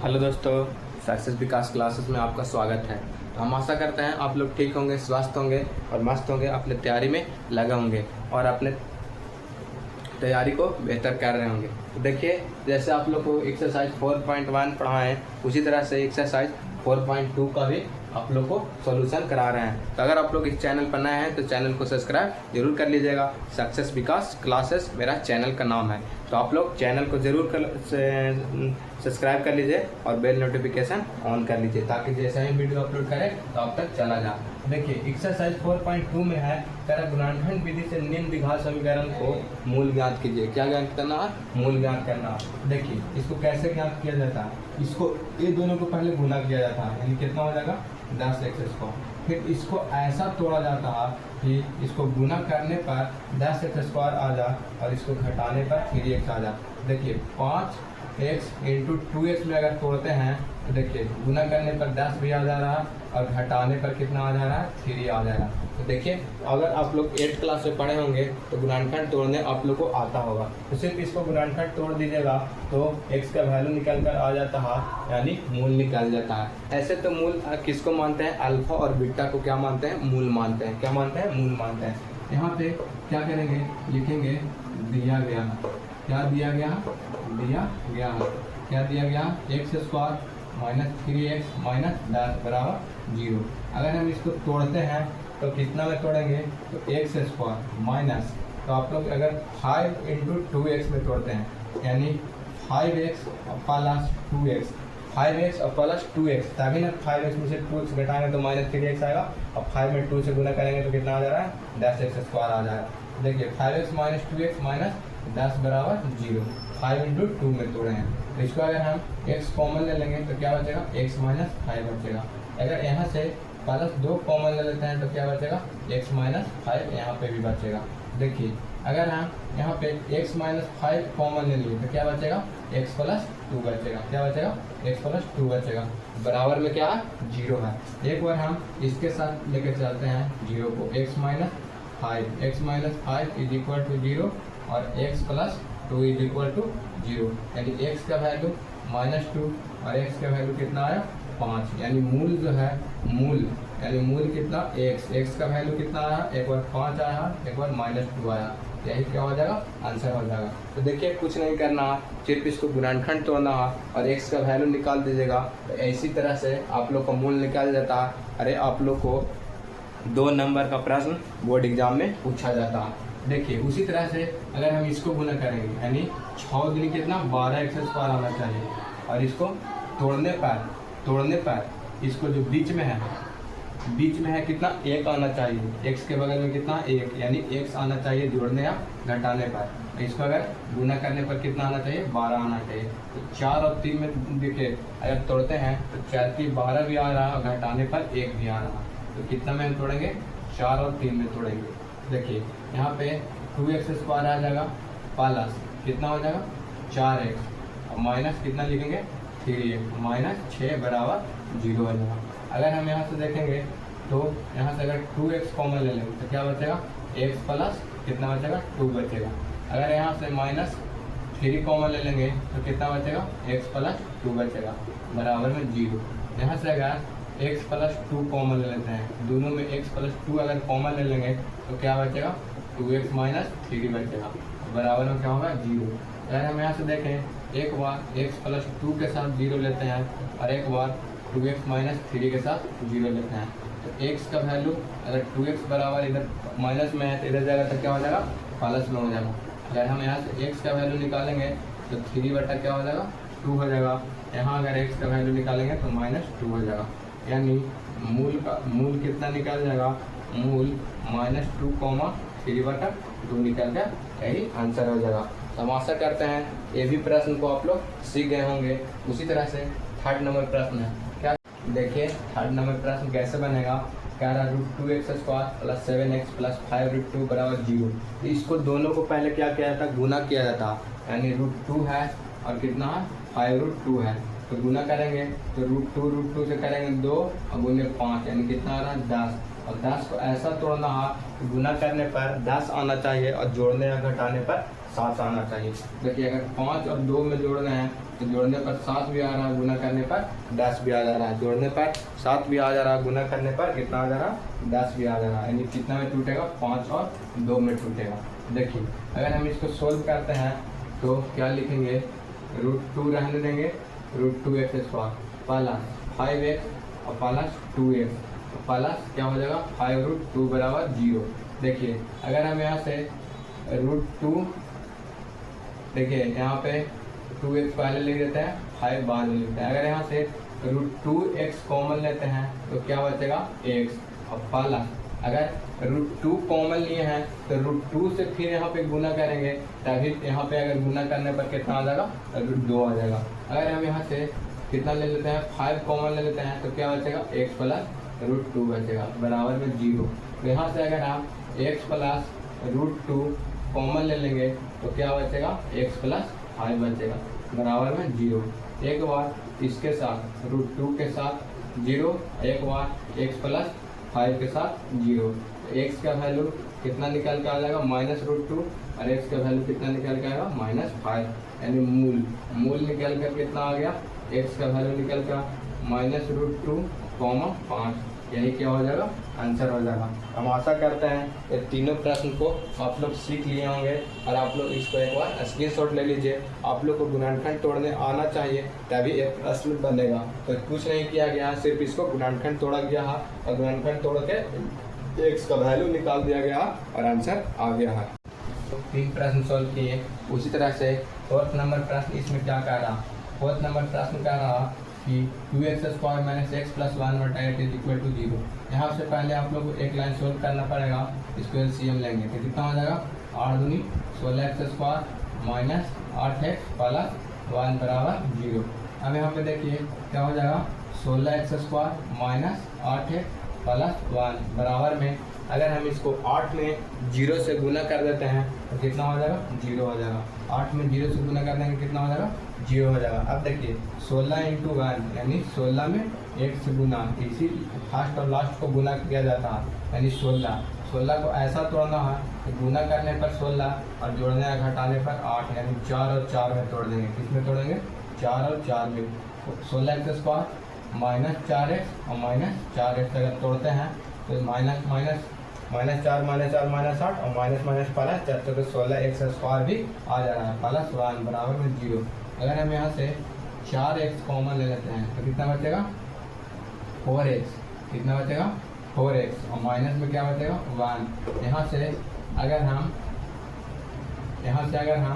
Hello दोस्तों, success विकास classes में आपका स्वागत है। हम आशा करते हैं आप लोग ठीक होंगे, स्वस्थ होंगे और मस्त होंगे, अपने तैयारी में लगे होंगे और अपने तैयारी को बेहतर कर रहे होंगे। तो देखिए, जैसे आप लोग को एक्सरसाइज 4.1 पढ़ाएं, उसी तरह से एक्सरसाइज 4.2 का भी आप लोग को सॉल्यूशन करा रहे हैं। तो अगर आप लोग इस चैनल पर नए हैं तो चैनल को सब्सक्राइब जरूर कर लीजिएगा। सक्सेस विकास क्लासेस मेरा चैनल का नाम है, तो आप लोग चैनल को जरूर सब्सक्राइब कर लीजिए और बेल नोटिफिकेशन ऑन कर लीजिए, ताकि जैसे ही वीडियो अपलोड करें तो आप तक चला जाए। देखिए, एक्सरसाइज 4.2 में है तरह गुणांकन विधि से निम्न द्विघात समीकरण को मूल ज्ञात कीजिए। क्या ज्ञात करना है? मूल ज्ञात करना है। देखिए, इसको कैसे ज्ञात किया जाता है? इसको ये दोनों को पहले गुना किया जाता है, यानी कितना हो जाएगा 10x²। फिर इसको ऐसा तोड़ा जाता है कि इसको गुना करने पर 10x² आ जाए और इसको घटाने पर 3x आ जाए। देखिए, 5x × 2x में अगर तोड़ते हैं तो देखिए, गुना करने पर 10 भी आ जा रहा है और घटाने पर कितना आ जा रहा है? 3 आ जा रहा है। तो देखिए, अगर आप लोग 8th क्लास में पढ़े होंगे तो गुणानखंड तोड़ने आप लोग को आता होगा। तो सिर्फ इसको गुणानखंड तोड़ दीजिएगा तो x का वैल्यू निकल कर आ जाता है, यानी मूल निकल जाता है। ऐसे तो मूल किसको मानते हैं? अल्फा और बीटा को क्या मानते हैं? मूल मानते हैं। क्या मानते हैं? मूल मानते हैं। यहाँ पे क्या करेंगे? लिखेंगे दिया गया। क्या दिया गया? दिया गया। क्या दिया गया? x² - 3x - 10 = 0। अगर हम इसको तोड़ते हैं तो कितना में तोड़ेंगे? तो x² माइनस, तो आप लोग अगर 5 × 2x में तोड़ते हैं, यानी 5x + 2x, 5x + 2x, तभी ना 5x में से 2x घटाएंगे तो -3x आएगा, और 5 में 2 से गुना करेंगे तो कितना आ जा रहा है? 10x² आ जाएगा। देखिए, 5x - 2x - 10 = 0। 5 × 2 में तोड़े हैं, तो इसको अगर हम x कॉमन ले लेंगे तो क्या बचेगा? x - 5 बचेगा। अगर यहाँ से +2 कॉमन ले लेते हैं तो क्या बचेगा? x - 5 यहाँ पे भी बचेगा। देखिए, अगर हम यहाँ पे x - 5 कॉमन ले लिए तो क्या बचेगा? x + 2 बचेगा। क्या बचेगा? x + 2 बचेगा। बराबर में क्या है? 0 है। एक बार हम इसके साथ लेकर चलते हैं 0 को, x - 5 = 0 और x + 2 = 0, यानी x का वैल्यू -2 और x का वैल्यू कितना आया? 5। यानी मूल जो है, मूल कितना? x का वैल्यू कितना आया? एक बार 5 आया, एक बार -2 आया। यही क्या हो जाएगा? आंसर हो जाएगा। तो देखिए, कुछ नहीं करना, सिर्फ इसको गुणनखंड तोड़ना और x का वैल्यू निकाल दीजिएगा। तो इसी तरह से आप लोग का मूल निकाल जाता है। अरे, आप लोग को 2 नंबर का प्रश्न बोर्ड एग्जाम में पूछा जाता है। देखिए, उसी तरह से अगर हम इसको गुना करेंगे, यानी 6 दूनी कितना? 12x² आना चाहिए, और इसको तोड़ने पर इसको जो बीच में है कितना? 1 आना चाहिए। x के बगल में कितना? 1, यानी x आना चाहिए जोड़ने या घटाने पर। इसको अगर गुना करने पर कितना आना चाहिए? 12 आना चाहिए। तो 4 और 3 में देखिए, अगर तोड़ते हैं तो 4 की 12 भी आ रहा और घटाने पर 1 भी आ रहा। तो कितना में हम तोड़ेंगे? 4 और 3 में तोड़ेंगे। देखिए, यहाँ पे 2x² आ जाएगा, प्लस कितना हो जाएगा? 4x, और माइनस कितना लिखेंगे? 3x, -6 = 0 हो जाएगा। अगर हम यहाँ से देखेंगे तो यहाँ से अगर 2x कॉमन ले लेंगे तो क्या बचेगा? x प्लस कितना बचेगा? 2 बचेगा। अगर यहाँ से -3 कॉमन ले लेंगे तो कितना बचेगा? x + 2 बचेगा, बराबर में 0। यहाँ से अगर x + 2 कॉमन ले लेते हैं, दोनों में x + 2 अगर कॉमन ले लेंगे तो क्या बचेगा? 2x - 3 बचेगा, बराबर में क्या होगा? 0। अगर हम यहाँ से देखें, एक बार x + 2 के साथ 0 लेते हैं और एक बार 2x - 3 के साथ 0 लेते हैं, तो x का वैल्यू अगर 2x बराबर इधर माइनस में है तो इधर जाएगा तो क्या हो जाएगा? प्लस में हो जाएगा। अगर हम यहाँ से x का वैल्यू निकालेंगे तो 3 बटा क्या हो जाएगा? 2 हो जाएगा। यहाँ अगर x का वैल्यू निकालेंगे तो -2 हो जाएगा, यानी मूल कितना निकल जाएगा? मूल -2, 3/2 निकल गया। यही आंसर हो जाएगा। तो हम आशा करते हैं ये भी प्रश्न को आप लोग सीख गए होंगे। उसी तरह से 3rd नंबर प्रश्न है। क्या? देखिए, 3rd नंबर प्रश्न कैसे बनेगा? कह रहा √2x² + 7x + 5√2 = 0। तो इसको दोनों को पहले क्या किया जाता? गुना किया जाता, यानी √2 है और कितना है? 5√2 है। तो गुना करेंगे तो √2 से करेंगे 2 और गुने 5, यानी कितना आ रहा है? 10। और 10 को ऐसा तोड़ना है कि गुना करने पर 10 आना चाहिए और जोड़ने या घटाने पर 7 आना चाहिए। देखिए अगर 5 और 2 में जोड़ रहे हैं तो जोड़ने पर 7 भी आ रहा है, गुना करने पर 10 भी आ जा रहा है। जोड़ने पर 7 भी आ जा रहा है, गुना करने पर कितना आ जा रहा है, 10 भी आ जा रहा है। यानी कितना में टूटेगा, 5 और 2 में टूटेगा। देखिए अगर हम इसको सोल्व करते हैं तो क्या लिखेंगे, √2 रहने देंगे, √2x² प्लस 5x और प्लस 2x प्लस क्या हो जाएगा 5√2 बराबर 0। देखिए अगर हम यहाँ से √2, देखिए यहाँ पे 2x पहले लिख देते हैं, 5 बाद में लिखते हैं। अगर यहाँ से √2x कॉमन लेते हैं तो क्या बचेगा x, और प्लस अगर √2 कॉमन लिए हैं तो √2 से फिर यहाँ पे गुना करेंगे, तभी यहाँ पे अगर गुना करने पर कितना आ जाएगा, √2 आ जाएगा। अगर हम यहाँ से कितना ले लेते हैं, 5 कॉमन ले लेते हैं तो क्या बचेगा x प्लस √2 बचेगा बराबर में 0। तो यहाँ से अगर हम x प्लस √2 कॉमन ले लेंगे तो क्या बचेगा, x प्लस 5 बचेगा बराबर में 0। एक बार इसके साथ √2 के साथ 0, एक बार x प्लस 5 के साथ 0। तो x का वैल्यू कितना निकल के आ जाएगा, -√2, और x का वैल्यू कितना निकल के आएगा, -5। यानी मूल निकल कर कितना आ गया, x का वैल्यू निकल कर -√2, 5। यही क्या हो जाएगा, आंसर हो जाएगा। हम आशा करते हैं ये तीनों प्रश्न को आप लोग सीख लिए होंगे, और आप लोग इसको एक बार स्क्रीनशॉट ले लीजिए। आप लोग को गुणनखंड तोड़ने आना चाहिए तभी एक प्रश्न बनेगा। तो कुछ नहीं किया गया, सिर्फ इसको गुणनखंड तोड़ा गया है और गुणनखंड तोड़ के x का वैल्यू निकाल दिया गया और आंसर आ गया है। तो 3 प्रश्न सॉल्व किए। उसी तरह से 4th नंबर प्रश्न इसमें क्या कह रहा, 4th नंबर प्रश्न कह रहा कि 2x² - x + 1/8 = 0। यहाँ से पहले आप लोग को एक लाइन सोल्व करना पड़ेगा, इसको LCM लेंगे तो कितना हो जाएगा, 8 दूनी 16x² - 8x + 1 बराबर 0। अब यहाँ पे देखिए क्या हो जाएगा, 16x² - 8x + 1 बराबर में अगर हम इसको 8 में 0 से गुना कर देते हैं तो कितना हो जाएगा, 0 हो जाएगा। 8 में 0 से गुना कर देंगे कितना हो जाएगा, 0 हो जाएगा। अब देखिए 16 × 1 यानी 16 में 1 से गुना, इसी फर्स्ट और लास्ट को गुना किया जाता है, यानी 16 को ऐसा तोड़ना है कि गुना करने पर 16 और जोड़ने या घटाने पर 8, यानी 4 और 4 में तोड़ देंगे। किसमें तोड़ेंगे, 4 और 4 में। 16x² - 4x और -4x अगर तोड़ते हैं तो -4 - 4 -8 और माइनस प्लस 4 तो 16x² भी आ जा रहा है, +1 बराबर में 0। अगर हम यहाँ से 4x कॉमन ले लेते हैं तो कितना बचेगा, 4x। कितना बचेगा, 4x, और माइनस में क्या बचेगा, 1। यहाँ से अगर हम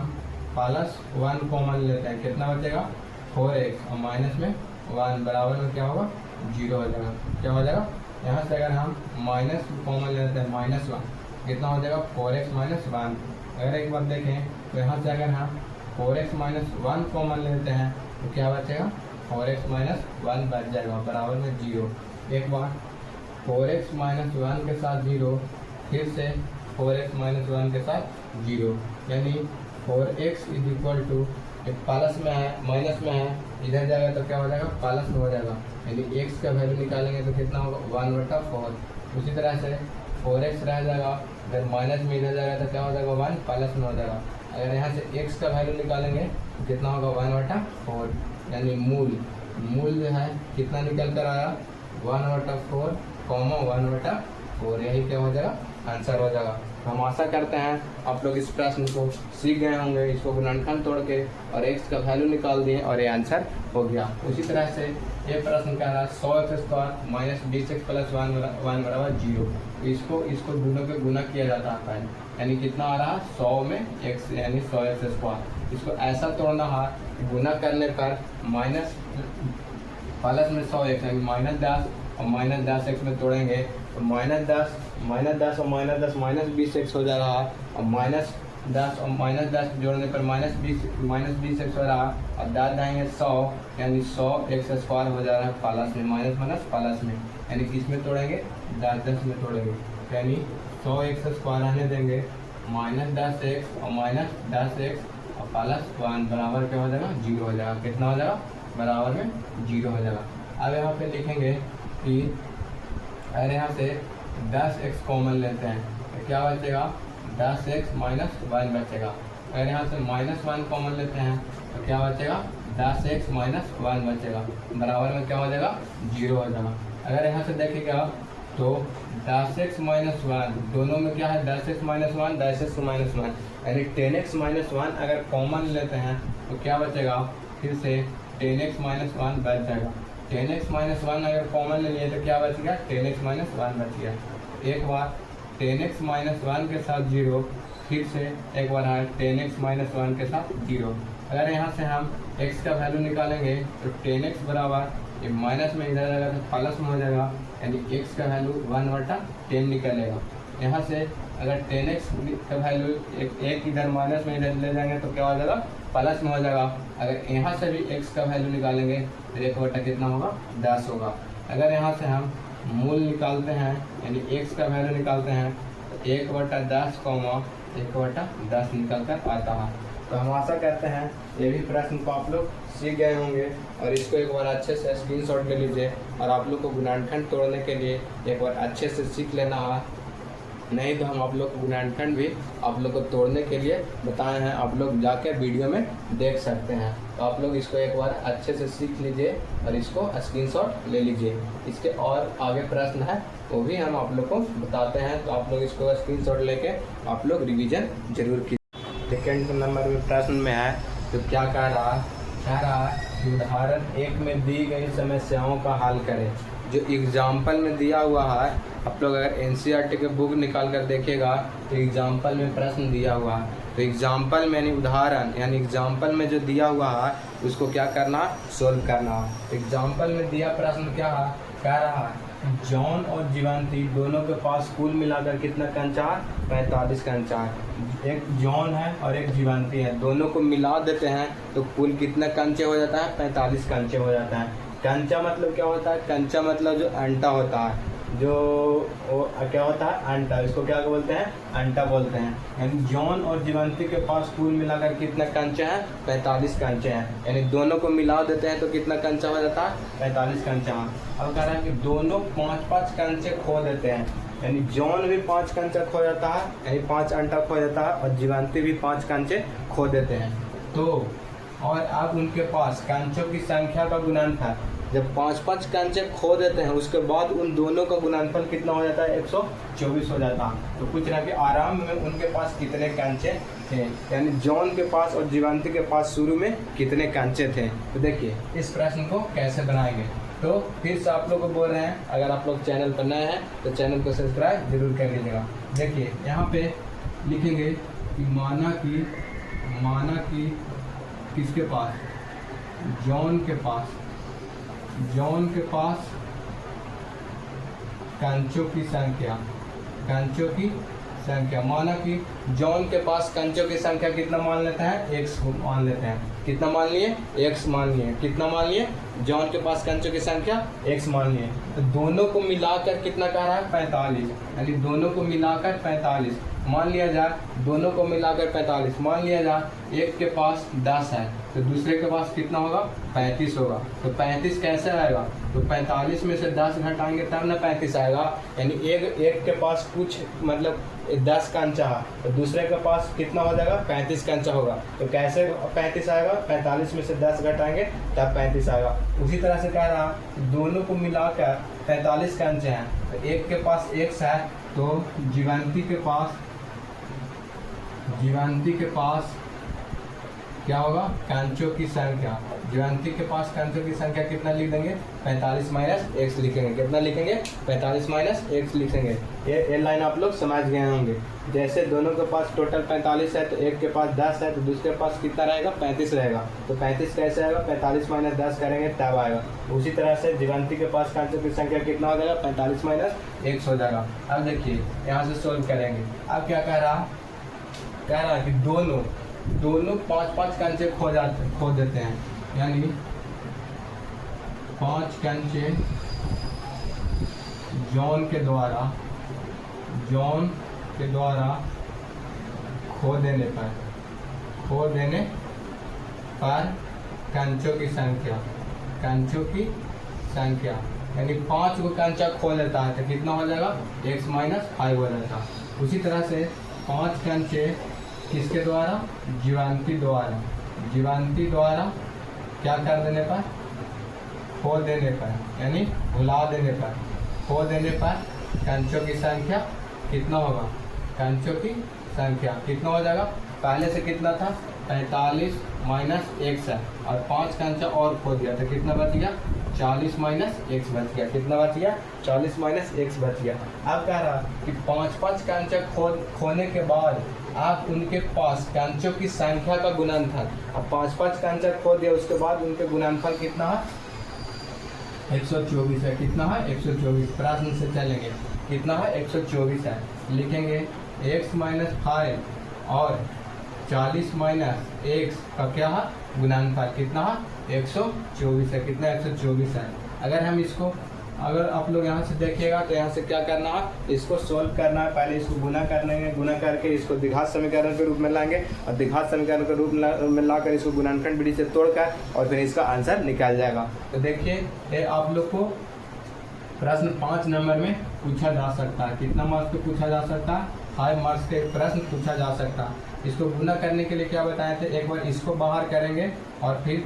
+1 कॉमन लेते हैं कितना बचेगा, 4x, और माइनस में 1 बराबर में क्या होगा, 0 हो जाएगा। क्या हो जाएगा, यहाँ से अगर हम माइनस कॉमन लेते हैं, -1 कितना हो जाएगा, 4x - 1। अगर एक बार देखें तो यहाँ से अगर हम 4x - 1 कॉमन लेते हैं तो क्या बचेगा, 4x - 1 बच जाएगा बराबर में 0। एक बार 4x - 1 के साथ 0, फिर से 4x - 1 के साथ 0, यानी 4x = प्लस में है माइनस में है, इधर जाएगा तो क्या हो जाएगा, प्लस में हो जाएगा। यानी x का वैल्यू निकालेंगे तो कितना होगा, 1/4। उसी तरह से 4x रह जाएगा, अगर माइनस में इधर जाएगा तो क्या हो जाएगा, 1 प्लस में हो जाएगा। अगर यहाँ से x का वैल्यू निकालेंगे तो कितना होगा, 1/4। यानी मूल जो है कितना निकल कर आया, 1/4, 1/4। यही क्या हो जाएगा, आंसर हो जाएगा। हम आशा करते हैं आप लोग इस प्रश्न को सीख गए होंगे, इसको गुणनखंड तोड़ के और x का वैल्यू निकाल दिए और ये आंसर हो गया। उसी तरह से ये प्रश्न कह रहा है 100x² - 20x + 1 बराबर 0। इसको दोनों पे गुना किया जाता है पहले, यानी कितना आ रहा है, 100 में x यानी 100x²। इसको ऐसा तोड़ना है गुना करने पर प्लस में 100x यानी -10 और -10x में तोड़ेंगे तो -10 और -10 हो जा रहा है, और -10 और -10 जोड़ने पर -20x हो रहा है, और 10 जाएंगे 100 यानी 100x² हो जा रहा है, प्लस में माइनस प्लस में, यानी किस में तोड़ेंगे, 10 में तोड़ेंगे, यानी 100x² रहने देंगे, -10x और -10x और +1 बराबर क्या हो जाएगा, 0 हो जाएगा। कितना हो जाएगा, बराबर में 0 हो जाएगा। अब यहाँ पे लिखेंगे कि अगर यहाँ से 10x कॉमन लेते हैं तो क्या बचेगा, 10x - 1 बचेगा। अगर यहाँ से -1 कॉमन लेते हैं तो क्या बचेगा 10x - 1 बचेगा, बराबर में क्या हो जाएगा 0 हो जाएगा। अगर यहाँ से देखिएगा तो 10x - 1 दोनों में क्या है 10x - 1 10x - 1 यानी 10x - 1 अगर कॉमन लेते हैं तो क्या बचेगा फिर से 10x - 1 बच जाएगा। 10x - 1 अगर कॉमन ले लिए तो क्या बच गया 10x - 1 बच गया। एक बार 10x - 1 के साथ 0, फिर से एक बार है 10x - 1 के साथ 0। अगर यहाँ से हम x का वैल्यू निकालेंगे तो 10x बराबर ये माइनस में इधर जाएगा तो प्लस में हो जाएगा, यानी x का वैल्यू 1/10 निकलेगा। यहाँ से अगर 10x का वैल्यू एक इधर माइनस में इधर ले जाएंगे तो क्या हो जाएगा प्लस में हो जाएगा। अगर यहाँ से भी x का वैल्यू निकालेंगे तो 1/10 कितना होगा 10 होगा। अगर यहाँ से हम मूल निकालते हैं यानी x का वैल्यू निकालते हैं तो 1/10 1/10 निकल कर आता है। तो हम आशा करते हैं ये भी प्रश्न को आप लोग सीख गए होंगे और इसको एक बार अच्छे से स्क्रीनशॉट ले लीजिए और आप लोग को गुणनखंड तोड़ने के लिए एक बार अच्छे से सीख लेना है। नहीं तो हम आप लोग को गुणनखंड भी आप लोग को तोड़ने के लिए बताए हैं, आप लोग जाके वीडियो में देख सकते हैं। तो आप लोग इसको एक बार अच्छे से सीख लीजिए और इसको स्क्रीनशॉट ले लीजिए। इसके और आगे प्रश्न है वो भी हम आप लोग को बताते हैं, तो आप लोग इसको स्क्रीनशॉट लेके आप लोग रिवीजन जरूर कीजिए। सेकेंड नंबर में प्रश्न में है तो क्या कह रहा है कि उदाहरण 1 में दी गई समस्याओं का हल करें। जो एग्जाम्पल में दिया हुआ है, आप लोग अगर एनसीईआरटी के बुक निकाल कर देखेगा तो एग्जाम्पल में प्रश्न दिया हुआ है। तो एग्जाम्पल में यानी उदाहरण यानी एग्जाम्पल में जो दिया हुआ है उसको क्या करना सोल्व करना। एग्जाम्पल में दिया प्रश्न क्या है कह रहा है जॉन और जीवंती दोनों के पास कुल मिलाकर कितना कंचा है 45 कंचा है। एक जॉन है और एक जीवंती है, दोनों को मिला देते हैं तो कुल कितना कंचे हो जाता है 45 कंचे हो जाता है। कंचा मतलब क्या होता है, कंचा मतलब जो अंटा होता है, जो क्या होता है अंटा, इसको क्या बोलते हैं अंटा बोलते हैं। यानी जॉन और जीवंती के पास कुल मिलाकर कितना कंचे हैं 45 कंचे हैं, यानी दोनों को मिला देते हैं तो कितना कंचा हो जाता है 45 कंचा। अब कह रहा है कि दोनों 5-5 कंचे खो देते हैं, यानी जॉन भी 5 कंचा खो जाता है यानी 5 अंटा खो जाता है और जीवंती भी 5 कंचे खो देते हैं। तो और अब उनके पास कंचों की संख्या का गुणनफल जब 5-5 कंचे खो देते हैं उसके बाद उन दोनों का गुणनफल कितना हो जाता है 124 हो जाता है। तो कुछ ना कि आराम में उनके पास कितने कंचे थे, यानी जॉन के पास और जीवंती के पास शुरू में कितने कंचे थे। तो देखिए इस प्रश्न को कैसे बनाएंगे। तो फिर से आप लोग को बोल रहे हैं अगर आप लोग चैनल पर नए हैं तो चैनल को सब्सक्राइब जरूर कर लीजिएगा। देखिए यहाँ पे लिखेंगे कि माना कि किसके पास जॉन के पास कंचों की संख्या माना कि जॉन के पास कंचों की संख्या कितना मान लेते हैं x मान लेते हैं। कितना मान लिए x मान लिए, कितना मान लिए जॉन के पास कंचों की संख्या x मान लिए। तो दोनों को मिलाकर कितना कह रहा है 45, यानी दोनों को मिलाकर 45 मान लिया जाए, दोनों को मिलाकर 45 मान लिया जाए। एक के पास 10 है तो दूसरे के पास कितना होगा 35 होगा। तो 35 कैसे आएगा, तो 45 में से 10 घटाएंगे तब ना 35 आएगा। यानी एक के पास कुछ मतलब 10 कंचा है तो दूसरे के पास कितना हो जाएगा 35 कंचा होगा। तो कैसे 35 आएगा, 45 में से 10 घटाएंगे तब 35 आएगा। उसी तरह से कह रहा दोनों को मिलाकर 45 कंचे हैं, तो एक के पास x है तो जीवंती के पास क्या होगा कंचों की संख्या। जीवंती के पास कंचों की संख्या कितना लिख देंगे 45 माइनस x लिखेंगे। कितना लिखेंगे 45 माइनस x लिखेंगे। ये लाइन आप लोग समझ गए होंगे। जैसे दोनों के पास टोटल 45 है तो एक के पास 10 है तो दूसरे के पास कितना रहेगा 35 रहेगा। तो 35 कैसे आएगा 45 माइनस 10 करेंगे तब आएगा। उसी तरह से जीवंती के पास कंचों की संख्या कितना हो जाएगा 45 माइनस x हो जाएगा। अब देखिए यहाँ से सोल्व करेंगे। अब क्या कह रहा कि दोनों 5-5 कंचे खो देते हैं, यानी 5 कंचे जॉन के द्वारा खो देने पर कंचों की संख्या यानी 5 को कंचा खो लेता है तो कितना हो जाएगा x माइनस 5 हो जाता है। उसी तरह से 5 कंचे किसके द्वारा? जीवांती द्वारा। जीवांती द्वारा क्या कर देने पर? खो देने पर, यानी भुला देने पर, खो देने पर कंचों की संख्या कितना होगा? कंचों की संख्या कितना हो जाएगा? पहले से कितना था? 45 माइनस x है, और 5 कंचा और खो दिया तो कितना बच गया? 40 माइनस x बच गया। कितना बच गया? 40 माइनस x बच गया। अब कह रहा कि 5 कंचा खोने के बाद आप उनके पास कंचों की संख्या का गुणनफल, अब 5 कंचा खो दिया उसके बाद उनके गुणनफल कितना है? 124 है। कितना है? 124। प्रश्न से चलेंगे, कितना है? 124 है। लिखेंगे x माइनस 5 और 40 माइनस x का क्या है? गुणनफल कितना है? 124 है। कितना? 124 है। अगर हम इसको, अगर आप लोग यहाँ से देखिएगा तो यहाँ से क्या करना है? इसको सोल्व करना है। पहले इसको गुना कर लेंगे, गुना करके इसको द्विघात समीकरण के रूप में लाएंगे, और द्विघात समीकरण के रूप में लाकर इसको गुणनखंड विधि से तोड़कर और फिर इसका आंसर निकाल जाएगा। तो देखिए, ये आप लोग को प्रश्न 5 नंबर में पूछा जा सकता है। कितना मार्क्स पे पूछा जा सकता है? 5 मार्क्स के प्रश्न पूछा जा सकता है। इसको गुना करने के लिए क्या बताए थे? एक बार इसको बाहर करेंगे और फिर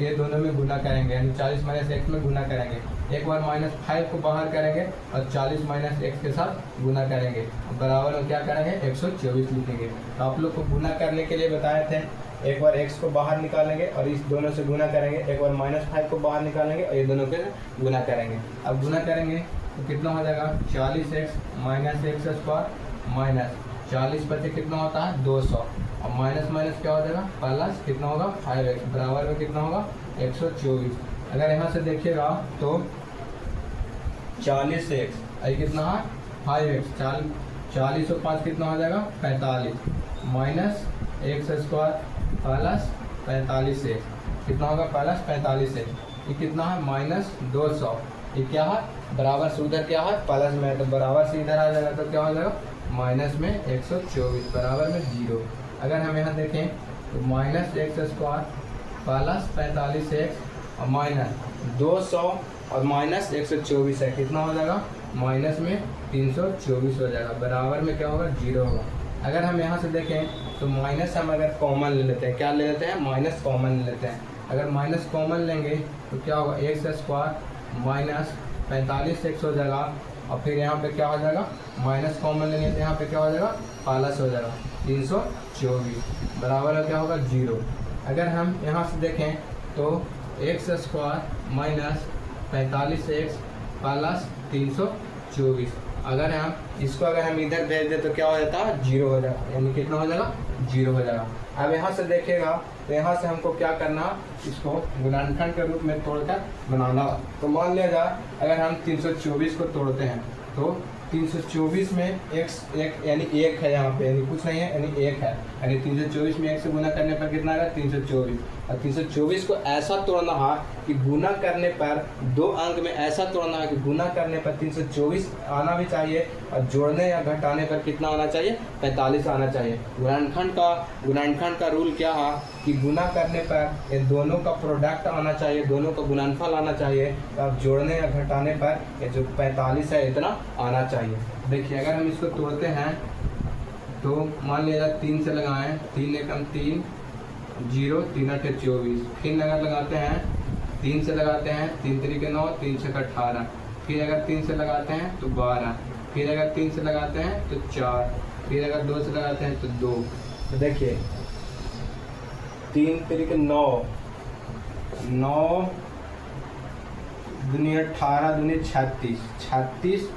ये दोनों में गुना करेंगे, यानी 40 माइनस एक्स में गुना करेंगे। एक बार -5 को बाहर करेंगे और 40 माइनस एक्स के साथ गुना करेंगे, बराबर में क्या करेंगे? 124 लिखेंगे। तो आप लोग को गुना करने के लिए बताए थे, एक बार x को बाहर निकालेंगे और इस दोनों से गुना करेंगे, एक बार -5 को बाहर निकालेंगे और ये दोनों के गुना करेंगे। अब गुना करेंगे तो कितना हो जाएगा? 40x minus x square minus 40 बचे कितना होता है? 200, और माइनस माइनस क्या हो जाएगा? प्लस कितना होगा? 5x, बराबर में कितना होगा? 124। अगर यहाँ से देखिएगा तो 40x ये कितना है? 5x, 40 और 5 कितना हो जाएगा? 45 minus x square plus 45x कितना होगा? Plus 45x। ये कितना है? -200। ये क्या है? बराबर से उधर क्या है? प्लस में, तो बराबर से इधर आ जाएगा तो क्या हो जाएगा? माइनस में 124, बराबर में 0। अगर हम यहाँ देखें तो minus x square plus 45x और माइनस 200 और माइनस 124 है, कितना हो जाएगा? माइनस में 324 हो जाएगा, बराबर में क्या होगा? 0 होगा। अगर हम यहाँ से देखें तो माइनस हम अगर कॉमन ले लेते हैं, क्या ले लेते हैं? माइनस कॉमन ले लेते हैं। अगर माइनस कॉमन लेंगे तो क्या होगा? एक्स स्क्वायर माइनस 45x हो जाएगा, और फिर यहाँ पे क्या हो जाएगा? माइनस कॉमन लेंगे तो यहाँ पे क्या हो जाएगा? प्लस हो जाएगा 324, बराबर में क्या होगा? 0। अगर हम यहाँ से देखें तो x square minus 45x plus 324, अगर हम इसको अगर हम इधर भेज दें तो क्या हो जाता है? 0 हो जाएगा, यानी कितना हो जाएगा? 0 हो जाएगा। अब यहाँ से देखिएगा तो यहाँ से हमको क्या करना? इसको गुणनखंड के रूप में तोड़कर बनाना। तो मान लिया जाए अगर हम 324 को तोड़ते हैं तो 324 में x एक यानी 1 है, यहाँ पे यानी कुछ नहीं है, यानी 1 है, यानी 324 में 1 से गुना करने पर कितना आएगा? 324। और 324 को ऐसा तोड़ना है कि गुना करने पर 2 अंक में ऐसा तोड़ना है कि गुना करने पर 324 आना भी चाहिए और जोड़ने या घटाने पर कितना आना चाहिए? 45 आना चाहिए। गुणनखंड का रूल क्या है कि गुना करने पर ये दोनों का प्रोडक्ट आना चाहिए, दोनों का गुणनफल आना चाहिए, अब जोड़ने या घटाने पर ये जो 45 है इतना आना चाहिए। देखिए अगर हम इसको तोड़ते हैं तो मान लिया जाए 3 से लगाएं, 3 एकम 3, 0, 3 8 24। फिर अगर लगाते हैं 3 से लगाते हैं, 3 तरीके 9, 3 6 18। फिर अगर 3 से लगाते हैं तो 12, फिर अगर 3 से लगाते हैं तो 4, फिर अगर 2 से लगाते हैं तो 2। तो देखिए 3 तरीके 9, 9 दूनी 18 दूनी 36, 36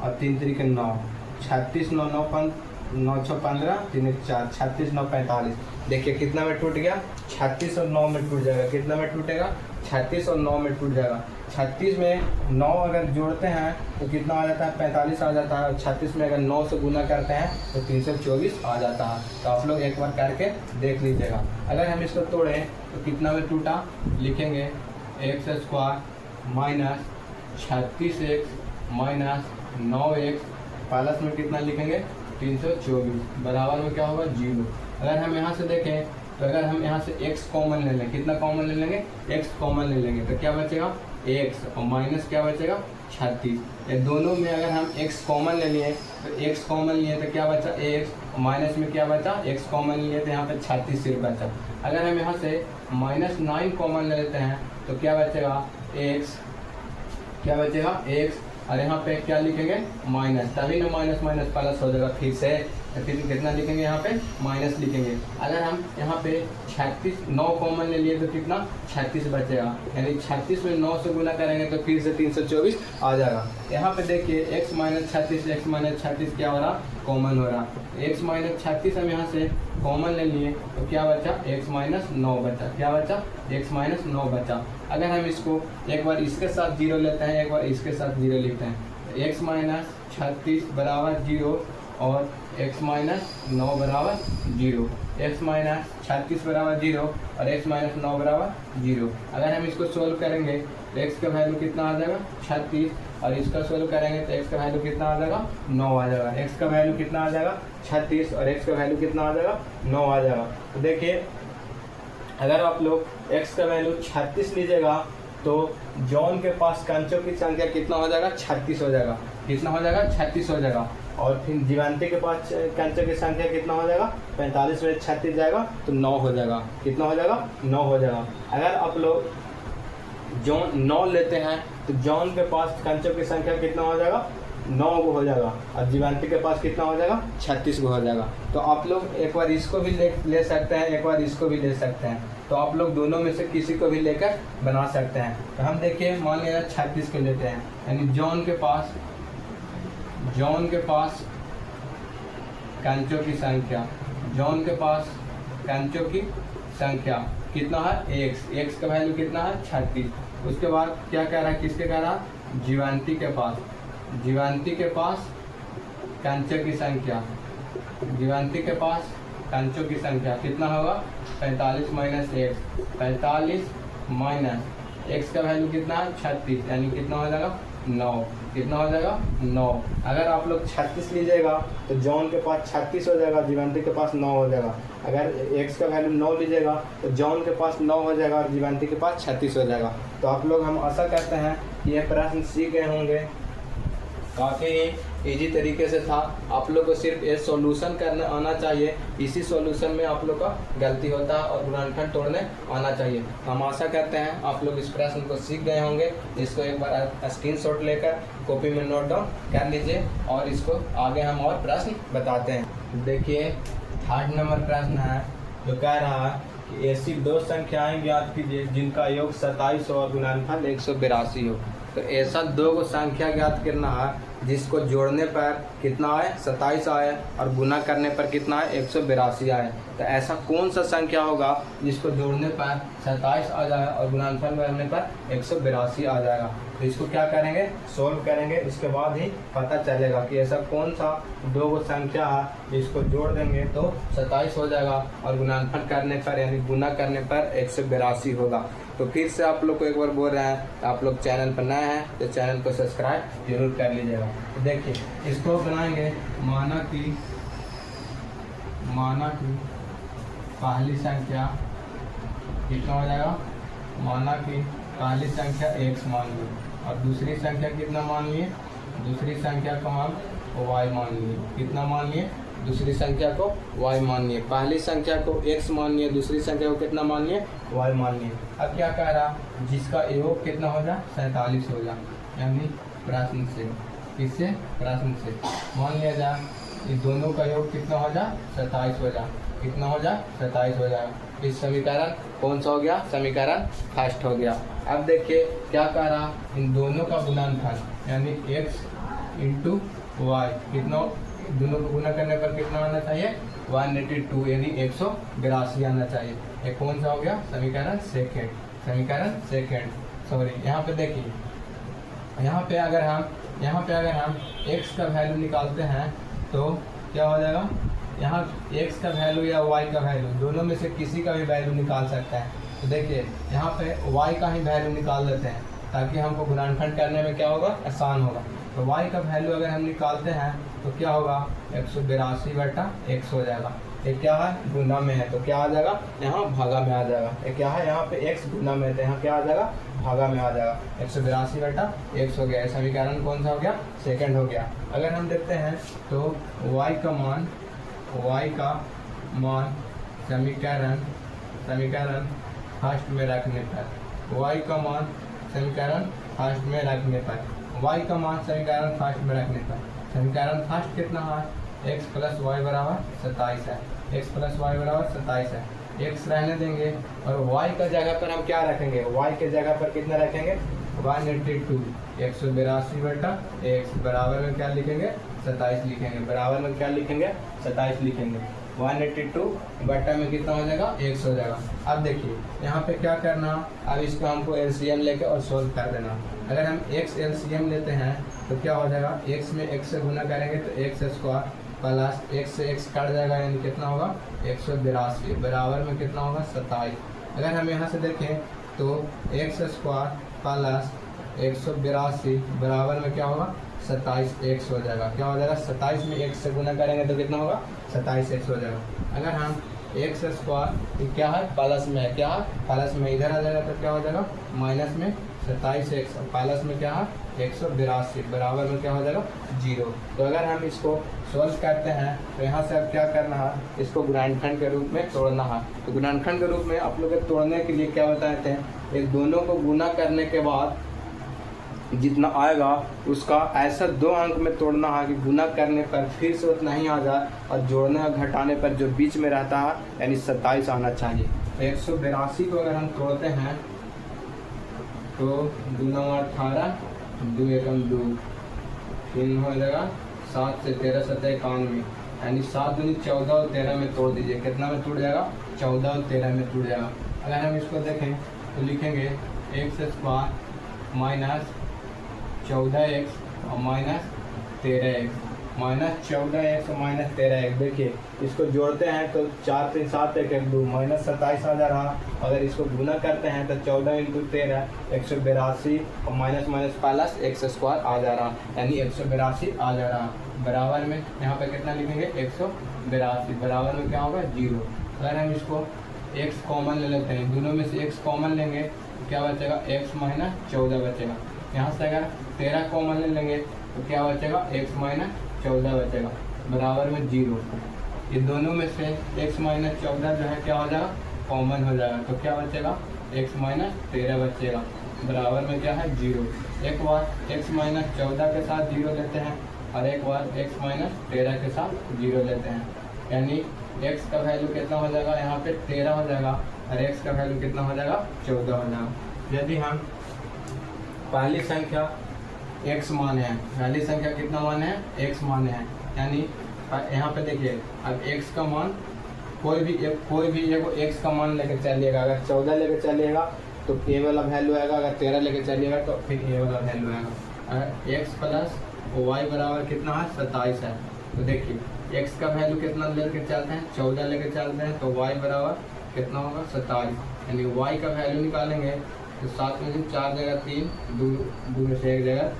और 3 तरीके 9, 36 9 9 9 6 15, 3 1 4, 36 9 45। देखिए कितना में टूट गया? 36 और 9 में टूट जाएगा। कितना में टूटेगा? 36 और 9 में टूट जाएगा। 36 में 9 अगर जोड़ते हैं तो कितना आ जाता है? 45 आ जाता है। 36 में अगर 9 से गुना करते हैं तो 324 आ जाता है। तो आप लोग एक बार करके देख लीजिएगा। अगर हम इसको तोड़ें तो कितना में टूटा? लिखेंगे x square minus 36x minus 9x plus में कितना लिखेंगे? 324, बराबर में क्या होगा? 0। अगर हम यहाँ से देखें तो अगर हम यहाँ से x कॉमन ले लें, कितना कॉमन ले लेंगे, x कॉमन ले लेंगे, तो क्या बचेगा x और माइनस क्या बचेगा 36। ये दोनों में अगर हम x कॉमन ले लिए तो x कॉमन लिए तो क्या बचा x, माइनस में क्या बचा x कॉमन लिए तो यहाँ पे 36 सिर्फ बचा। अगर हम यहाँ से -9 कॉमन ले लेते हैं तो क्या बचेगा x, क्या बचेगा x, और यहाँ पे क्या लिखेंगे माइनस, तभी ना माइनस माइनस प्लस हो जाएगा फिर से, तो फिर कितना लिखेंगे यहाँ पे माइनस लिखेंगे। अगर हम यहाँ पे 36 9 कॉमन ले लिए तो कितना 36 बचेगा, यानी 36 में 9 से गुना करेंगे तो फिर से 324 आ जाएगा। यहाँ पे देखिए x - 36 क्या हो रहा कॉमन हो रहा, x - 36 हम यहाँ से कॉमन ले लिए तो क्या बचा x - 9 बचा, क्या बचा x - 9 बचा। अगर हम इसको एक बार इसके साथ 0 लेते हैं, एक बार इसके साथ 0 लिखते हैं, x - 36 बराबर 0 और x - 9 बराबर 0, x - 36 बराबर 0 और x - 9 बराबर 0। अगर हम इसको सोल्व करेंगे तो x का वैल्यू कितना आ जाएगा 36, और इसका सोल्व करेंगे तो x का वैल्यू कितना आ जाएगा 9 आ जाएगा। x का वैल्यू कितना आ जाएगा 36 और x का वैल्यू कितना आ जाएगा 9 आ जाएगा। तो देखिए अगर आप लोग x का वैल्यू 36 लीजिएगा तो जॉन के पास कंचों की संख्या कितना हो जाएगा 36 हो जाएगा, कितना हो जाएगा 36 हो जाएगा। और फिर जीवांती के पास कंचों की संख्या कितना हो जाएगा 45 में 36 जाएगा तो 9 हो जाएगा, कितना हो जाएगा 9 हो जाएगा। अगर आप लोग जॉन 9 लेते हैं तो जॉन के पास कंचों की संख्या कितना हो जाएगा 9 को हो जाएगा, और जीवांती के पास कितना हो जाएगा 36 को हो जाएगा। तो आप लोग एक बार इसको भी ले सकते हैं, एक बार इसको भी ले सकते हैं, तो आप लोग दोनों में से किसी को भी लेकर बना सकते हैं। तो हम देखिए मान लिया 36 को लेते हैं, यानी जॉन के पास कंचों की संख्या, जॉन के पास कंचों की संख्या कितना है x का वैल्यू कितना है 36। उसके बाद क्या कह रहा है, किसके कह रहा है जीवांती के पास कंचों की संख्या, जीवांती के पास कंचों की संख्या कितना होगा 45 माइनस x, 45 माइनस x का वैल्यू कितना है 36, यानी कितना हो जाएगा 9, कितना हो जाएगा 9। अगर आप लोग 36 लीजिएगा तो जॉन के पास 36 हो जाएगा, जीवांती के पास 9 हो जाएगा। अगर x का वैल्यू 9 लीजिएगा तो जॉन के पास 9 हो जाएगा और जीवांती के पास 36 हो जाएगा। तो आप लोग हम आशा करते हैं कि यह प्रश्न सीख गए होंगे, काफ़ी इजी तरीके से था। आप लोग को सिर्फ ये सॉल्यूशन करना आना चाहिए, इसी सॉल्यूशन में आप लोग का गलती होता है और गुणनखंड तोड़ने आना चाहिए। हम आशा करते हैं आप लोग इस प्रश्न को सीख गए होंगे। इसको एक बार स्क्रीनशॉट लेकर कॉपी में नोट डाउन कर लीजिए और इसको आगे हम और प्रश्न बताते हैं। देखिए 3rd नंबर प्रश्न है जो कह रहा है कि ऐसी दो संख्याएं ज्ञात कीजिए जिनका योग 27 और गुणनफल 182 हो। तो ऐसा दो को संख्या ज्ञात करना है जिसको जोड़ने पर कितना आए 27 आए और गुना करने पर कितना आए 182 आए। तो ऐसा कौन सा संख्या होगा जिसको जोड़ने पर 27 आ जाए और गुणनफल करने पर 182 आ जाएगा। तो इसको क्या करेंगे सोल्व करेंगे, इसके बाद ही पता चलेगा कि ऐसा कौन सा दो को संख्या है जिसको जोड़ देंगे तो 27 हो जाएगा और गुणनफल करने पर यानी गुना करने पर 182 होगा। तो फिर से आप लोग को एक बार बोल रहे हैं, आप लोग चैनल पर नए हैं तो चैनल को सब्सक्राइब जरूर कर लीजिएगा। तो देखिए इसको बनाएंगे, माना कि पहली संख्या कितना हो जाएगा, माना कि पहली संख्या x मान ली और दूसरी संख्या कितना मान लिए, दूसरी संख्या को हम y मान लिए, कितना मान लिए दूसरी संख्या को y मान लिए। पहली संख्या को x मान लिए, दूसरी संख्या को कितना मान लिए y मान लिए। अब क्या कह रहा जिसका योग कितना हो जाए 47 हो जाए, यानी प्रश्न से किससे प्रश्न से मान लिया जाए इस दोनों का योग कितना हो जाए 27 हो जाए, कितना हो जाए 27 हो जाएगा। इस समीकरण कौन सा हो गया, समीकरण फर्स्ट हो गया। अब देखिए क्या कह रहा इन दोनों का गुणनफल यानी x इंटू वाई, कितना दोनों को गुना करने पर कितना आना चाहिए 182 यानी 182 आना चाहिए। ये कौन सा हो गया समीकरण सेकेंड, समीकरण सेकेंड सॉरी। यहाँ पे देखिए यहाँ पे अगर हम x का वैल्यू निकालते हैं तो क्या हो जाएगा, यहाँ x का वैल्यू या y का वैल्यू दोनों में से किसी का भी वैल्यू निकाल सकते हैं। तो देखिए यहाँ पे y का ही वैल्यू निकाल लेते हैं ताकि हमको गुणनखंड करने में क्या होगा आसान होगा। तो y का वैल्यू अगर हम निकालते हैं तो क्या होगा 182/x हो जाएगा। ये क्या है, गुना में है, तो क्या आ जाएगा यहाँ भागा में आ जाएगा। ये क्या है, यहाँ पे x गुना में है, तो यहाँ क्या आ जाएगा, भागा में आ जाएगा। 182 बटा x हो गया। समीकरण कौन सा हो गया, सेकंड हो गया। अगर हम देखते हैं तो y का मान समीकरण फर्स्ट में रखने पर, y का मान समीकरण फर्स्ट में रखने पर, y का मान समीकरण फर्स्ट में रखने पर, समीकरण फर्स्ट कितना है, x प्लस वाई बराबर 27 है, x प्लस वाई बराबर 27 है। x रहने देंगे और y का जगह पर हम क्या रखेंगे, y के जगह पर कितना रखेंगे, 182, 182 बटा x बराबर में क्या लिखेंगे, 27 लिखेंगे, बराबर में क्या लिखेंगे, 27 लिखेंगे। 182 बटा में कितना हो जाएगा, x हो जाएगा। अब देखिए यहाँ पे क्या करना, अब इसको हमको एलसीएम लेके और सोल्व कर देना। अगर हम x एलसीएम लेते हैं तो क्या हो जाएगा, x में x से गुना करेंगे तो x स्क्वायर प्लस x से x कट जाएगा, यानी कितना होगा 182 बराबर में कितना होगा 27। अगर हम यहाँ से देखें तो x स्क्वायर प्लस 182 बराबर में क्या होगा 27x हो जाएगा। क्या हो जाएगा, 27 में x से गुना करेंगे तो कितना होगा 27x हो जाएगा। अगर हम x स्क्वायर क्या है, प्लस में है, क्या है प्लस में, इधर आ जाएगा तो क्या हो जाएगा माइनस में 27x, प्लस में क्या है 182 बराबर में क्या हो जाएगा 0। तो अगर हम इसको सॉल्व करते हैं तो यहाँ से अब क्या करना है, इसको गुणनखंड के रूप में तोड़ना है। तो गुणनखंड के रूप में आप लोग तोड़ने के लिए क्या बताते हैं, एक दोनों को गुना करने के बाद जितना आएगा उसका ऐसा 2 अंक में तोड़ना है कि गुना करने पर फिर से उतना ही आ जाए और जोड़ने और घटाने पर जो बीच में रहता है यानी 27 आना चाहिए। तो 182 को अगर हम तोड़ते हैं तो 2 9 18, 2 एकम 2, 3 हो जाएगा 7 से 13 7 91, यानी 7 दूनी 14 और 13 में तोड़ दीजिए, कितना में टूट जाएगा 14 और 13 में टूट जाएगा। अगर हम इसको देखें तो लिखेंगे x स्क्वायर माइनस 14x और माइनस 13x, माइनस 14x और माइनस 13x। देखिए इसको जोड़ते हैं तो 4 3 7 1 1 2 माइनस 27 आ जा रहा। अगर इसको गुना करते हैं तो 14 × 13 182 और minus minus plus x square आ जा रहा, यानी 182 आ जा रहा। बराबर में यहाँ पे कितना लिखेंगे 182, बराबर में क्या होगा 0। अगर हम इसको x कॉमन ले लेते हैं, दोनों में से x कॉमन लेंगे तो क्या बचेगा x माइनस 14 बचेगा। यहाँ से अगर 13 कॉमन ले लेंगे तो क्या बचेगा x माइनस 14 बचेगा, बराबर में 0। ये दोनों में से x माइनस 14 जो है क्या हो जाएगा कॉमन हो जाएगा, तो क्या बचेगा x माइनस 13 बचेगा, बराबर में क्या है 0। एक बार x माइनस 14 के साथ 0 लेते हैं और एक बार x माइनस 13 के साथ 0 लेते हैं, यानी x का वैल्यू कितना हो जाएगा यहाँ पे 13 हो जाएगा और x का वैल्यू कितना हो जाएगा 14 हो जाएगा। यदि हम पहली संख्या x माने हैं, पहली संख्या कितना माने हैं x माने हैं, यानी यहाँ पे देखिए अब x का मान कोई भी एगो x का मान लेकर चलिएगा। अगर 14 लेकर चलिएगा तो a वाला वैल्यू आएगा, अगर 13 लेकर चलिएगा तो फिर a वाला वैल्यू आएगा। अगर x प्लस y बराबर कितना है 27 है, तो देखिए x का वैल्यू कितना लेकर चलते हैं 14 लेकर चलते हैं तो y बराबर कितना होगा 27, यानी y का वैल्यू निकालेंगे तो 7 में से 4 जगह 3, 2 में से 1 जगह,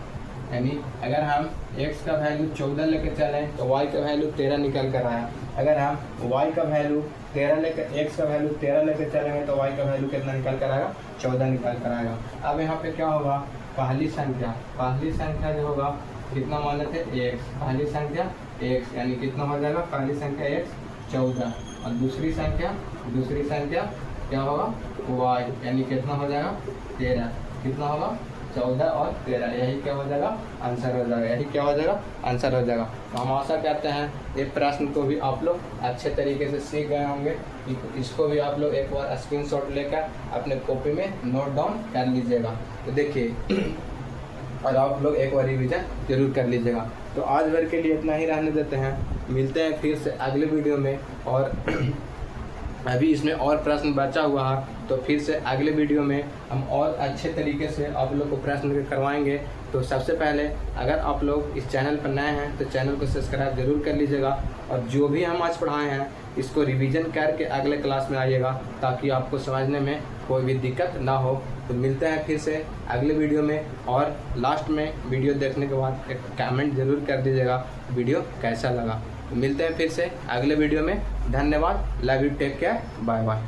यानी अगर हम x का वैल्यू 14 लेकर चलें तो y का वैल्यू 13 निकल कर आया। अगर हम y का वैल्यू 13 लेकर x का वैल्यू 13 लेकर चलेंगे तो y का वैल्यू कितना निकल कर आएगा 14 निकल कर आएगा। अब यहाँ पे क्या होगा, पहली संख्या जो होगा कितना माने थे x, पहली संख्या x यानी कितना हो जाएगा, पहली संख्या x 14 और दूसरी संख्या क्या होगा y, यानी कितना हो जाएगा 13, कितना होगा 14 और 13, यही क्या हो जाएगा आंसर हो जाएगा, यही क्या हो जाएगा आंसर हो जाएगा। तो हम आशा करते हैं ये प्रश्न को भी आप लोग अच्छे तरीके से सीख गए होंगे। इसको भी आप लोग एक बार स्क्रीनशॉट लेकर अपने कॉपी में नोट डाउन कर लीजिएगा। तो देखिए और आप लोग एक बार रिवीजन जरूर कर लीजिएगा। तो आज भर के लिए इतना ही रहने देते हैं, मिलते हैं फिर से अगले वीडियो में। और अभी इसमें और प्रश्न बचा हुआ है तो फिर से अगले वीडियो में हम और अच्छे तरीके से आप लोग को प्रश्न करवाएंगे। तो सबसे पहले अगर आप लोग इस चैनल पर नए हैं तो चैनल को सब्सक्राइब जरूर कर लीजिएगा और जो भी हम आज पढ़ाए हैं इसको रिवीजन करके अगले क्लास में आइएगा ताकि आपको समझने में कोई भी दिक्कत ना हो। तो मिलते हैं फिर से अगले वीडियो में, और लास्ट में वीडियो देखने के बाद एक कमेंट ज़रूर कर दीजिएगा वीडियो कैसा लगा। मिलते हैं फिर से अगले वीडियो में। धन्यवाद। Love you, take care, bye bye.